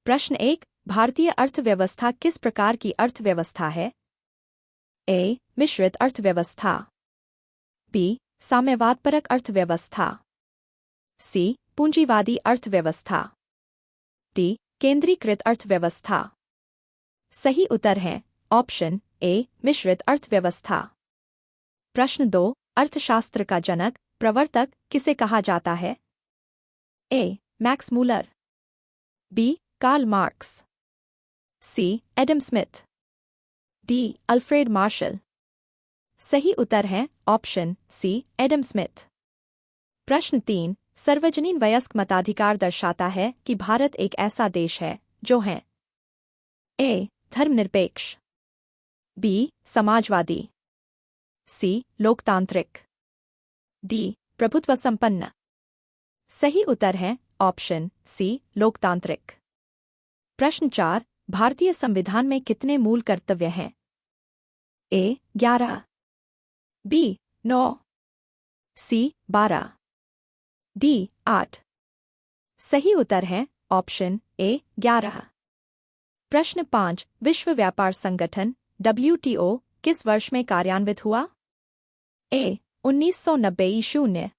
प्रश्न 1। भारतीय अर्थव्यवस्था किस प्रकार की अर्थव्यवस्था है? ए. मिश्रित अर्थव्यवस्था। बी. साम्यवादपरक अर्थव्यवस्था। सी. पूंजीवादी अर्थव्यवस्था। डी. केंद्रीकृत अर्थव्यवस्था। सही उत्तर है ऑप्शन ए. मिश्रित अर्थव्यवस्था। प्रश्न 2। अर्थशास्त्र का जनक प्रवर्तक किसे कहा जाता है? A. Max Muller. B. Karl Marx. C. Adam Smith. D. Alfred Marshall. सही उत्तर है ऑप्शन सी. Adam Smith. प्रश्न 3। सार्वजनीन वयस्क मताधिकार दर्शाता है कि भारत एक ऐसा देश है जो है ए. धर्मनिरपेक्ष। बी. समाजवादी। सी. लोकतांत्रिक। डी. प्रभुत्व संपन्न। सही उत्तर है ऑप्शन सी. लोकतांत्रिक। प्रश्न 4। भारतीय संविधान में कितने मूल कर्तव्य हैं? ए. 11। बी. 9। सी. 12। डी. 8। सही उत्तर है ऑप्शन ए. 11। प्रश्न 5। विश्व व्यापार संगठन WTO किस वर्ष में कार्यान्वित हुआ? ए. 1990 ईशून्य।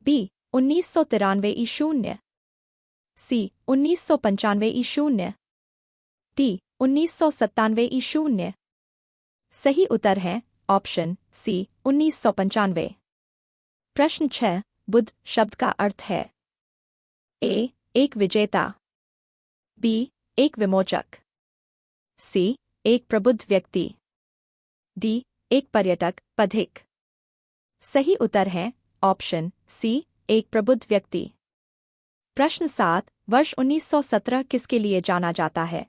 बी. 1993 ईशून्य। सी. 1995 ईशून्य। डी. 1997 ईशून्य। सही उत्तर है ऑप्शन सी. 1995। प्रश्न 6। बुद्ध शब्द का अर्थ है? ए. एक विजेता। बी. एक विमोचक। सी. एक प्रबुद्ध व्यक्ति। डी. एक पर्यटक पथिक। सही उत्तर है ऑप्शन सी. एक प्रबुद्ध व्यक्ति। प्रश्न 7। वर्ष 1917 किसके लिए जाना जाता है?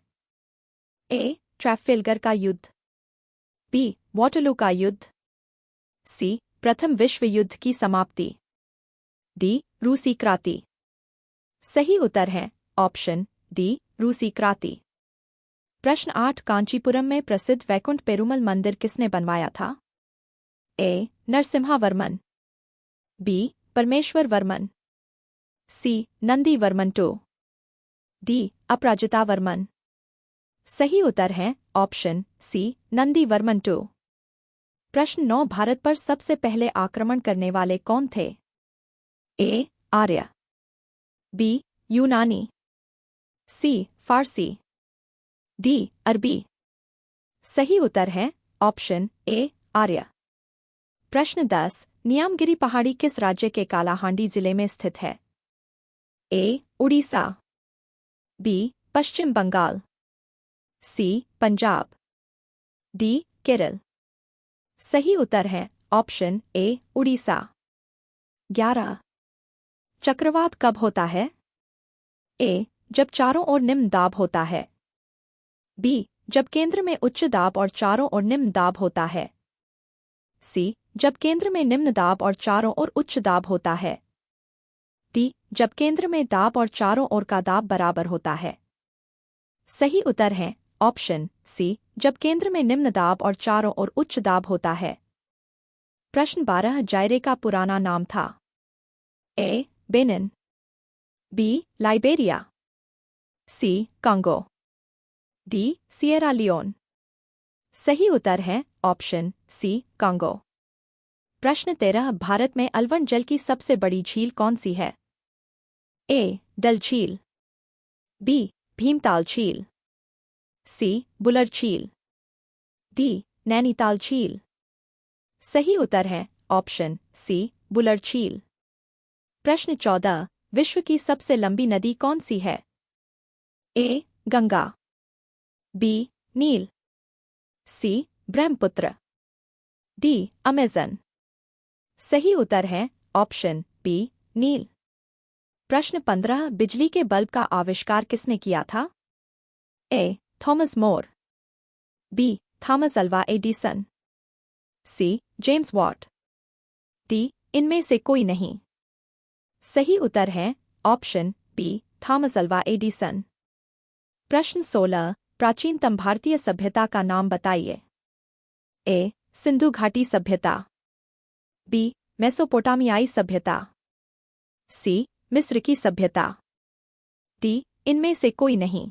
ए. ट्रैफेलगर का युद्ध। बी. वाटरलू का युद्ध। सी. प्रथम विश्व युद्ध की समाप्ति। डी. रूसी क्रांति। सही उत्तर है ऑप्शन डी. रूसी क्रांति। प्रश्न 8। कांचीपुरम में प्रसिद्ध वैकुंठ पेरुमल मंदिर किसने बनवाया था? A. Narasimha Varman. B. Parameshwar Varman. C. Nandi Varman two. D. Aparajita Varman. सही उत्तर है option C. Nandi Varman two. प्रश्न 9। भारत पर सबसे पहले आक्रमण करने वाले कौन थे? ए. आर्य। बी. यूनानी। सी. फारसी। डी. अरबी। सही उत्तर है ऑप्शन ए. आर्य। प्रश्न 10। नियामगिरी पहाड़ी किस राज्य के कालाहांडी जिले में स्थित है? ए. उड़ीसा। बी. पश्चिम बंगाल। सी. पंजाब। डी. केरल। सही उत्तर है ऑप्शन ए. उड़ीसा। 11। चक्रवात कब होता है? ए. जब चारों ओर निम्न दाब होता है। बी. जब केंद्र में उच्च दाब और चारों ओर निम्न दाब होता है। सी. जब केंद्र में निम्न दाब और चारों ओर उच्च दाब होता है। डी. जब केंद्र में दाब और चारों ओर का दाब बराबर होता है। सही उत्तर है ऑप्शन सी. जब केंद्र में निम्न दाब और चारों ओर उच्च दाब होता है। प्रश्न 12। जायरे का पुराना नाम था? A. Benin. B. Liberia. C. Congo. D. Sierra Leone. सही उत्तर है ऑप्शन सी. कांगो। प्रश्न 13। भारत में अलवण जल की सबसे बड़ी झील कौन सी है? ए. डल झील। बी. भीमताल झील। सी. बुलर झील। डी. नैनीताल झील। सही उत्तर है ऑप्शन सी. बुलर झील। प्रश्न 14। विश्व की सबसे लंबी नदी कौन सी है? ए. गंगा। बी. नील। सी. ब्रह्मपुत्र। डी. अमेज़न। सही उत्तर है ऑप्शन बी. नील। प्रश्न 15। बिजली के बल्ब का आविष्कार किसने किया था? A. Thomas More. B. Thomas Alva Edison. C. James Watt. D. इनमें से कोई नहीं। सही उत्तर है option B. Thomas Alva Edison. प्रश्न 16। प्राचीनतम भारतीय सभ्यता का नाम बताइए। ए. सिंधु घाटी सभ्यता। बी. मेसोपोटामियाई सभ्यता। सी. मिस्र की सभ्यता। डी. इनमें से कोई नहीं।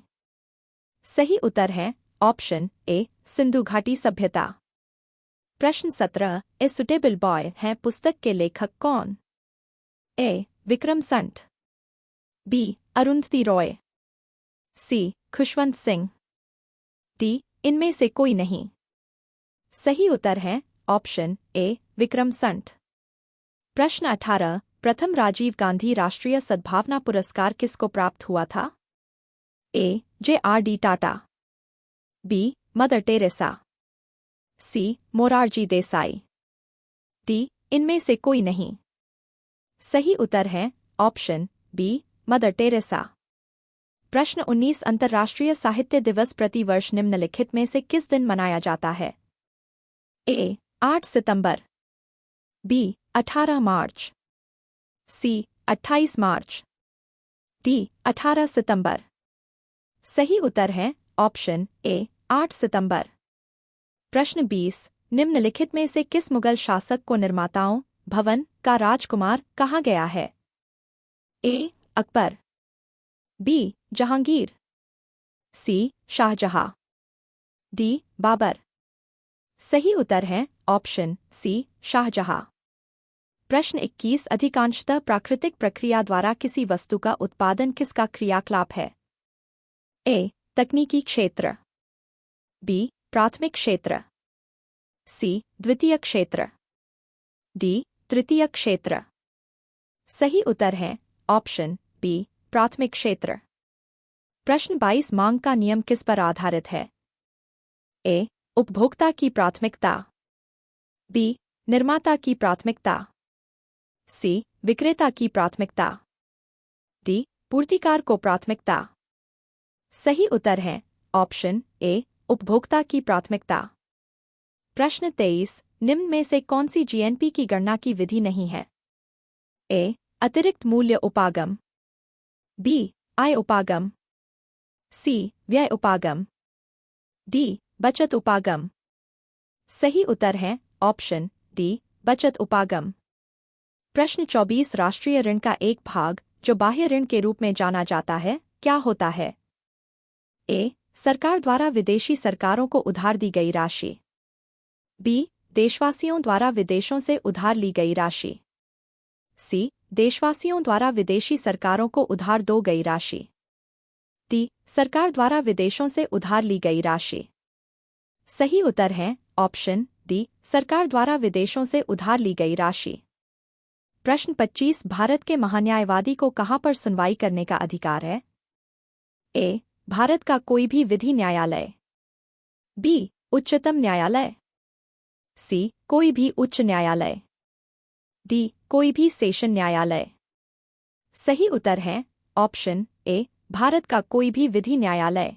सही उत्तर है ऑप्शन ए सिंधु घाटी सभ्यता। प्रश्न 17 ए सुटेबल बॉय है पुस्तक के लेखक कौन? ए विक्रम संत, बी अरुंधति रॉय, सी खुशवंत सिंह, डी इनमें से कोई नहीं। सही उत्तर है ऑप्शन ए विक्रम संत। प्रश्न 18 प्रथम राजीव गांधी राष्ट्रीय सद्भावना पुरस्कार किसको प्राप्त हुआ था? A JRD. Tata, B Mother Teresa, C Morarji Desai, D इनमें से कोई नहीं। सही उत्तर है ऑप्शन बी मदर टेरेसा। प्रश्न 19 अंतर्राष्ट्रीय साहित्य दिवस प्रतिवर्ष निम्नलिखित में से किस दिन मनाया जाता है? ए 8 सितंबर, बी 18 मार्च, सी 28 मार्च, डी 18 सितंबर। सही उत्तर है ऑप्शन ए 8 सितंबर। प्रश्न 20 निम्नलिखित में से किस मुगल शासक को निर्माताओं भवन का राजकुमार कहा गया है? ए अकबर, बी जहांगीर, सी शाहजहां, डी बाबर। सही उत्तर है ऑप्शन सी शाहजहां। प्रश्न 21 अधिकांशतः प्राकृतिक प्रक्रिया द्वारा किसी वस्तु का उत्पादन किसका क्रियाकलाप है? ए तकनीकी क्षेत्र, बी प्राथमिक क्षेत्र, सी द्वितीय क्षेत्र, डी तृतीय क्षेत्र। सही उत्तर है ऑप्शन बी प्राथमिक क्षेत्र। प्रश्न 22 मांग का नियम किस पर आधारित है? ए उपभोक्ता की प्राथमिकता, बी निर्माता की प्राथमिकता, सी विक्रेता की प्राथमिकता, डी पूर्तिकार को प्राथमिकता। सही उत्तर है ऑप्शन ए उपभोक्ता की प्राथमिकता। प्रश्न 23 निम्न में से कौन सी जीएनपी की गणना की विधि नहीं है? ए अतिरिक्त मूल्य उपागम, बी आय उपागम, सी व्यय उपागम, डी बचत उपागम। सही उत्तर है ऑप्शन डी बचत उपागम। प्रश्न 24 राष्ट्रीय ऋण का एक भाग जो बाह्य ऋण के रूप में जाना जाता है क्या होता है? ए सरकार द्वारा विदेशी सरकारों को उधार दी गई राशि, बी देशवासियों द्वारा विदेशों से उधार ली गई राशि, सी देशवासियों द्वारा विदेशी सरकारों को उधार दो गई राशि, डी सरकार द्वारा विदेशों से उधार ली गई राशि। सही उत्तर है ऑप्शन डी सरकार द्वारा विदेशों से उधार ली गई राशि। प्रश्न 25 भारत के महान्यायवादी को कहां पर सुनवाई करने का अधिकार है? ए भारत का कोई भी विधि न्यायालय, बी उच्चतम न्यायालय, सी कोई भी उच्च न्यायालय, डी कोई भी सेशन न्यायालय। सही उत्तर है ऑप्शन ए भारत का कोई भी विधि न्यायालय।